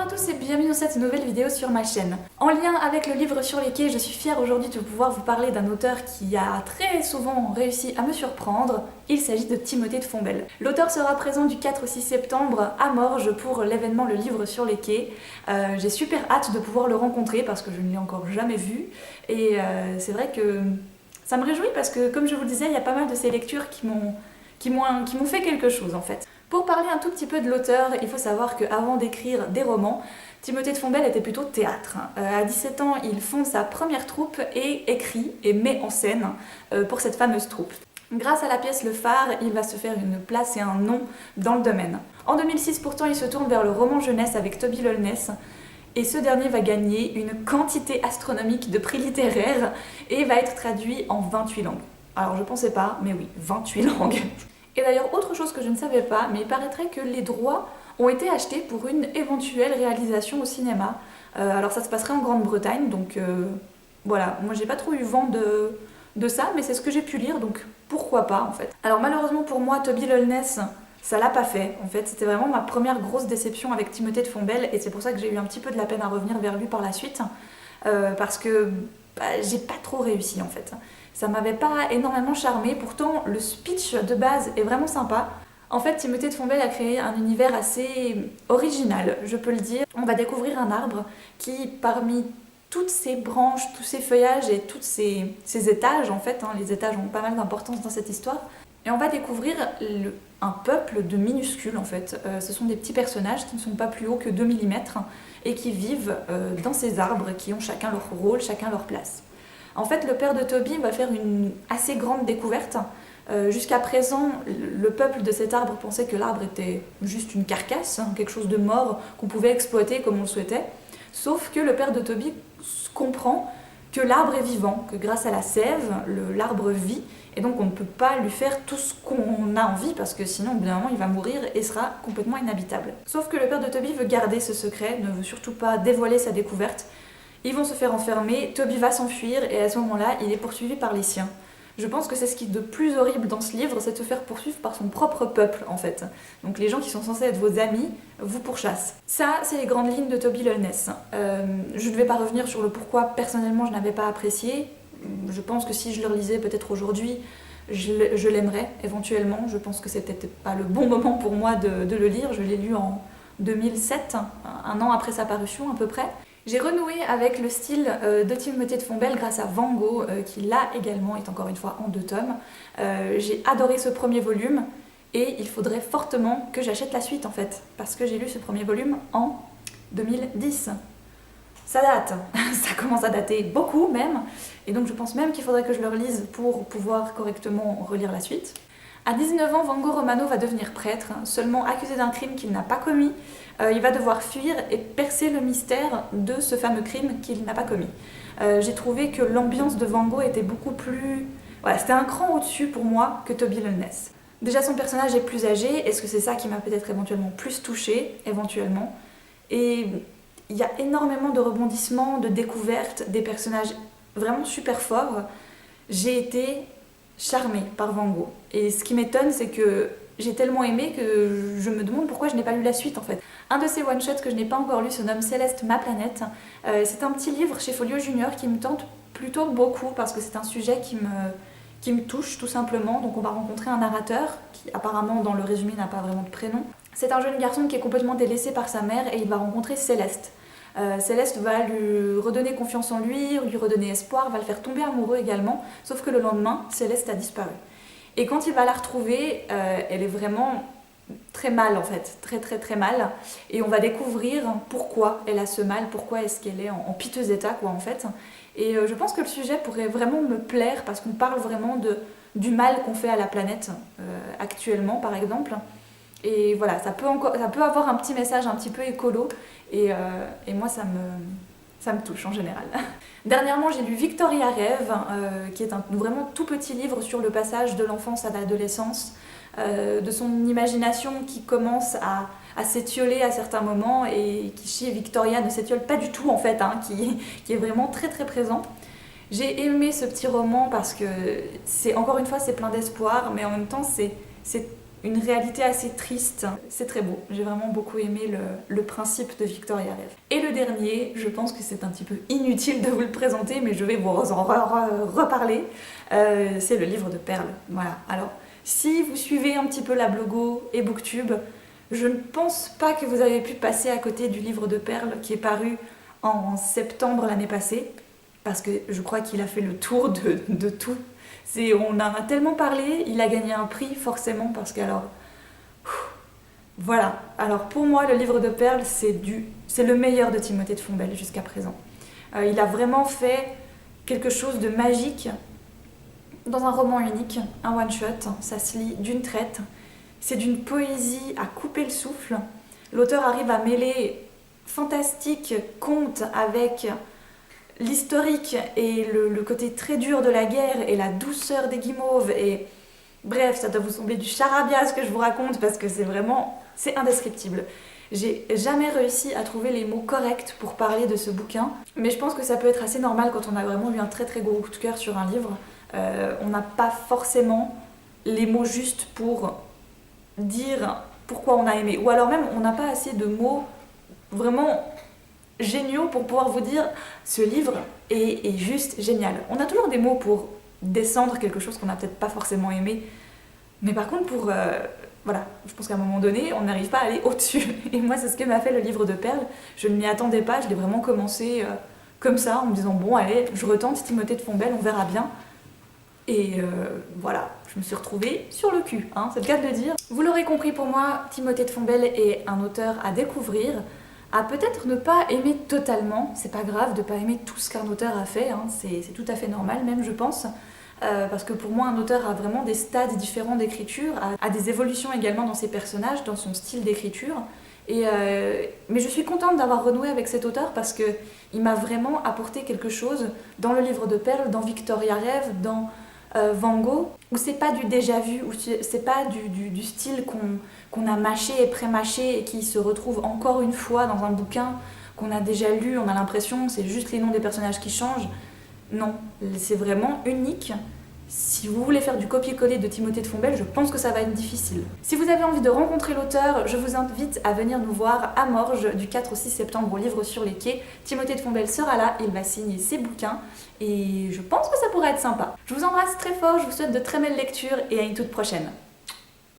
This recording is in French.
Bonjour à tous et bienvenue dans cette nouvelle vidéo sur ma chaîne. En lien avec le livre Sur les quais, je suis fière aujourd'hui de pouvoir vous parler d'un auteur qui a très souvent réussi à me surprendre. Il s'agit de Timothée de Fontbelle. L'auteur sera présent du 4 au 6 septembre à Morges pour l'événement Le Livre sur les quais. J'ai super hâte de pouvoir le rencontrer parce que je ne l'ai encore jamais vu. Et c'est vrai que ça me réjouit parce que, comme je vous le disais, il y a pas mal de ces lectures qui m'ont fait quelque chose en fait. Pour parler un tout petit peu de l'auteur, il faut savoir qu'avant d'écrire des romans, Timothée de Fontbelle était plutôt théâtre. À 17 ans, il fonde sa première troupe et écrit et met en scène pour cette fameuse troupe. Grâce à la pièce Le Phare, il va se faire une place et un nom dans le domaine. En 2006, pourtant, il se tourne vers le roman jeunesse avec Toby Lollness, et ce dernier va gagner une quantité astronomique de prix littéraires et va être traduit en 28 langues. Alors je pensais pas, mais oui, 28 langues. Et d'ailleurs, autre chose que je ne savais pas, mais il paraîtrait que les droits ont été achetés pour une éventuelle réalisation au cinéma. Alors ça se passerait en Grande-Bretagne, donc voilà, moi j'ai pas trop eu vent de ça, mais c'est ce que j'ai pu lire, donc pourquoi pas en fait. Alors malheureusement pour moi, Toby Lollness, ça l'a pas fait, en fait, c'était vraiment ma première grosse déception avec Timothée de Fontbelle, et c'est pour ça que j'ai eu un petit peu de la peine à revenir vers lui par la suite, parce que j'ai pas trop réussi en fait. Ça m'avait pas énormément charmé, pourtant le speech de base est vraiment sympa. En fait, Timothée de Fontbelle a créé un univers assez original, je peux le dire. On va découvrir un arbre qui, parmi toutes ses branches, tous ses feuillages et tous ses étages, en fait, les étages ont pas mal d'importance dans cette histoire, et on va découvrir un peuple de minuscules en fait. Ce sont des petits personnages qui ne sont pas plus hauts que 2 mm et qui vivent dans ces arbres qui ont chacun leur rôle, chacun leur place. En fait, le père de Toby va faire une assez grande découverte. Jusqu'à présent, le peuple de cet arbre pensait que l'arbre était juste une carcasse, quelque chose de mort qu'on pouvait exploiter comme on le souhaitait. Sauf que le père de Toby comprend que l'arbre est vivant, que grâce à la sève, l'arbre vit, et donc on ne peut pas lui faire tout ce qu'on a envie, parce que sinon, au bout d'un moment, il va mourir et sera complètement inhabitable. Sauf que le père de Toby veut garder ce secret, ne veut surtout pas dévoiler sa découverte. Ils vont se faire enfermer, Toby va s'enfuir, et à ce moment-là, il est poursuivi par les siens. Je pense que c'est ce qui est de plus horrible dans ce livre, c'est de se faire poursuivre par son propre peuple, en fait. Donc les gens qui sont censés être vos amis vous pourchassent. Ça, c'est les grandes lignes de Toby Lollness. Je ne vais pas revenir sur le pourquoi, personnellement, je n'avais pas apprécié. Je pense que si je le relisais peut-être aujourd'hui, je l'aimerais éventuellement. Je pense que c'est peut-être pas le bon moment pour moi de le lire. Je l'ai lu en 2007, un an après sa parution à peu près. J'ai renoué avec le style de Timothée de Fontbelle grâce à Van Gogh, qui là également est encore une fois en 2 tomes. J'ai adoré ce premier volume et il faudrait fortement que j'achète la suite en fait, parce que j'ai lu ce premier volume en 2010. Ça date, ça commence à dater beaucoup même, et donc je pense même qu'il faudrait que je le relise pour pouvoir correctement relire la suite. À 19 ans, Vango Romano va devenir prêtre, seulement accusé d'un crime qu'il n'a pas commis. Il va devoir fuir et percer le mystère de ce fameux crime qu'il n'a pas commis. J'ai trouvé que l'ambiance de Van Gogh était beaucoup plus... Voilà, c'était un cran au-dessus pour moi que Toby Lollness. Déjà, son personnage est plus âgé, est-ce que c'est ça qui m'a peut-être éventuellement plus touchée, éventuellement. Et il y a énormément de rebondissements, de découvertes, des personnages vraiment super forts. J'ai été charmée par Van Gogh. Et ce qui m'étonne, c'est que j'ai tellement aimé que je me demande pourquoi je n'ai pas lu la suite en fait. Un de ces one-shots que je n'ai pas encore lu se nomme Céleste, ma planète. C'est un petit livre chez Folio Junior qui me tente plutôt beaucoup parce que c'est un sujet qui me touche tout simplement. Donc on va rencontrer un narrateur qui apparemment dans le résumé n'a pas vraiment de prénom. C'est un jeune garçon qui est complètement délaissé par sa mère et il va rencontrer Céleste. Céleste va lui redonner confiance en lui redonner espoir, va le faire tomber amoureux également, sauf que le lendemain, Céleste a disparu. Et quand il va la retrouver, elle est vraiment très mal en fait, très mal, et on va découvrir pourquoi elle a ce mal, pourquoi est-ce qu'elle est en piteux état quoi en fait. Et je pense que le sujet pourrait vraiment me plaire parce qu'on parle vraiment du mal qu'on fait à la planète actuellement par exemple. Et voilà, ça peut avoir un petit message un petit peu écolo, et moi ça me touche en général. Dernièrement, j'ai lu Victoria Rêve, qui est un vraiment tout petit livre sur le passage de l'enfance à l'adolescence, de son imagination qui commence à s'étioler à certains moments et qui chez Victoria ne s'étiole pas du tout en fait, qui est vraiment très présent. J'ai aimé ce petit roman parce que encore une fois c'est plein d'espoir, mais en même temps c'est une réalité assez triste. C'est très beau, j'ai vraiment beaucoup aimé le principe de Victoria Rêve. Et le dernier, je pense que c'est un petit peu inutile de vous le présenter, mais je vais vous en reparler, c'est le livre de Perle. Voilà, alors si vous suivez un petit peu la blogo et Booktube, je ne pense pas que vous avez pu passer à côté du livre de Perle qui est paru en septembre l'année passée, parce que je crois qu'il a fait le tour de tout. On en a tellement parlé, il a gagné un prix forcément parce que alors... Voilà, alors pour moi le livre de Perle c'est le meilleur de Timothée de Fontbelle jusqu'à présent. Il a vraiment fait quelque chose de magique dans un roman unique, un one-shot, ça se lit d'une traite. C'est d'une poésie à couper le souffle. L'auteur arrive à mêler fantastique, conte avec l'historique et le côté très dur de la guerre et la douceur des guimauves et bref, ça doit vous sembler du charabia ce que je vous raconte parce que c'est indescriptible. J'ai jamais réussi à trouver les mots corrects pour parler de ce bouquin, mais je pense que ça peut être assez normal quand on a vraiment eu un très très gros coup de cœur sur un livre. On n'a pas forcément les mots justes pour dire pourquoi on a aimé, ou alors même on n'a pas assez de mots vraiment géniaux pour pouvoir vous dire ce livre est juste génial. On a toujours des mots pour descendre quelque chose qu'on n'a peut-être pas forcément aimé, mais par contre voilà, je pense qu'à un moment donné on n'arrive pas à aller au-dessus, et moi c'est ce que m'a fait le livre de Perle. Je ne m'y attendais pas, je l'ai vraiment commencé comme ça en me disant bon allez, je retente Timothée de Fontbelle, on verra bien. Et voilà, je me suis retrouvée sur le cul, hein, c'est le cas de le dire. Vous l'aurez compris, pour moi, Timothée de Fontbelle est un auteur à découvrir, à peut-être ne pas aimer totalement, c'est pas grave de pas aimer tout ce qu'un auteur a fait, hein, c'est tout à fait normal même je pense, parce que pour moi un auteur a vraiment des stades différents d'écriture, a des évolutions également dans ses personnages, dans son style d'écriture, mais je suis contente d'avoir renoué avec cet auteur parce qu'il m'a vraiment apporté quelque chose dans le livre de Perle, dans Victoria Rêve, dans Van Gogh, où c'est pas du déjà vu, où c'est pas du style qu'on a mâché et pré-mâché et qui se retrouve encore une fois dans un bouquin qu'on a déjà lu, on a l'impression c'est juste les noms des personnages qui changent. Non, c'est vraiment unique. Si vous voulez faire du copier-coller de Timothée de Fontbelle, je pense que ça va être difficile. Si vous avez envie de rencontrer l'auteur, je vous invite à venir nous voir à Morges du 4 au 6 septembre au Livre sur les Quais. Timothée de Fontbelle sera là, il va signer ses bouquins et je pense que ça pourrait être sympa. Je vous embrasse très fort, je vous souhaite de très belles lectures et à une toute prochaine.